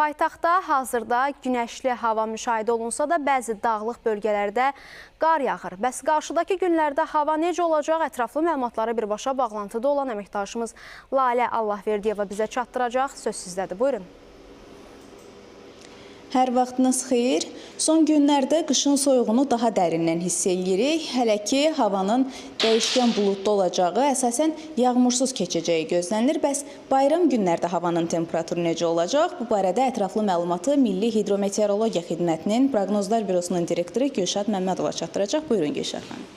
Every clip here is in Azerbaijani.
Paytaxtda hazırda günəşli hava müşahidə olunsa da bəzi dağlıq bölgələrdə qar yağır. Bəs qarşıdakı günlərdə hava necə olacaq? Ətraflı məlumatları birbaşa bağlantıda olan əməkdaşımız Lalə Allahverdiyeva bizə çatdıracaq. Söz sizdədir. Buyurun. Hər vaxtınız xeyir. Son günlərdə qışın soyuğunu daha dərindən hiss edirik. Hələ ki, havanın dəyişkən buludlu olacağı, əsasən yağmursuz keçəcəyi gözlənilir. Bəs bayram günlərdə havanın temperaturu necə olacaq? Bu barədə ətraflı məlumatı Milli Hidrometeorologiya Xidmətinin Proqnozlar Bürosunun direktoru Gülşad Məmmədova çatdıracaq. Buyurun Gülşad xanım.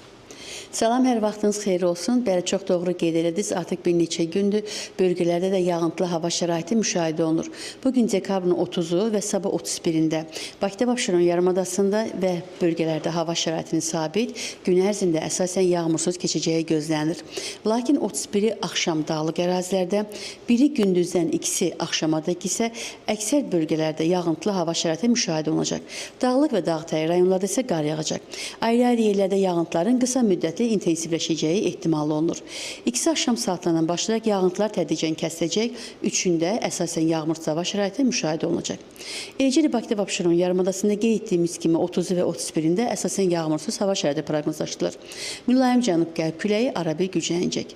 Salam, hər vaxtınız xeyir olsun. Bəli, çox doğru qeyd ediniz. Artıq bir neçə gündür bölgələrdə də yağıntılı hava şəraiti müşahidə olunur. Bugün dekabrın 30-u və sabah 31-də Bakıda Abşeron yarımadasında və bölgələrdə hava şəraitinin sabit, gün ərzində əsasən yağmursuz keçəcəyi gözlənilir. Lakin 31-i axşam dağlıq ərazilərdə, biri gündüzdən ikisi axşamadək isə əksər bölgələrdə yağıntılı hava şəraiti müşahidə olunacaq. Dağlıq və dağ-təyi rayonlarda isə qar yağacaq. Ayrı-ayrı yerlərdə yağıntıların qısa müddətli intensivləşəcəyi ehtimal olunur. İkisi axşam saatlarından başlayaraq yağıntılar tədricən kəsiləcək, üçündə əsasən yağmursuz hava şəraiti müşahidə olunacaq. Eləcə də Bakıda Abşeron yarımadasında qeyd etdiyimiz kimi 30 və 31-də əsasən yağmursuz hava şəraiti proqnozlaşdırılır. Mülayim cənub-qərb küləyi arabir güclənəcək.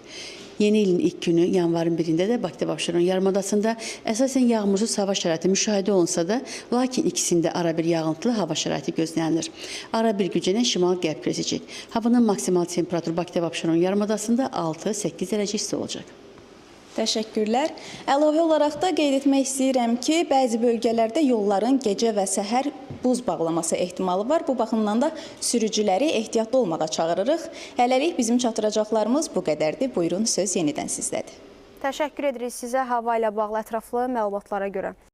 Yeni ilin ilk günü yanvarın 1-də də Bakıda Abşeron yarımadasında əsasən yağmursuz hava şəraiti müşahidə olunsa da, lakin ikisində arabir yağıntılı hava şəraiti gözlənilir. Arabir güclənən şimal-qərb küləyi əsəcək. Havanın maksimal temperaturu Bakıda Abşeron yarımadasında 6-8 dərəcə isti olacaq. Təşəkkürlər. Əlavə olaraq da qeyd etmək istəyirəm ki, bəzi bölgələrdə yolların gecə və səhər buz bağlaması ehtimalı var. Bu baxımdan da sürücüləri ehtiyatlı olmağa çağırırıq. Hələlik bizim çatdıracaqlarımız bu qədərdir. Buyurun, söz yenidən sizdədir. Təşəkkür edirik sizə hava ilə bağlı ətraflı məlumatlara görə.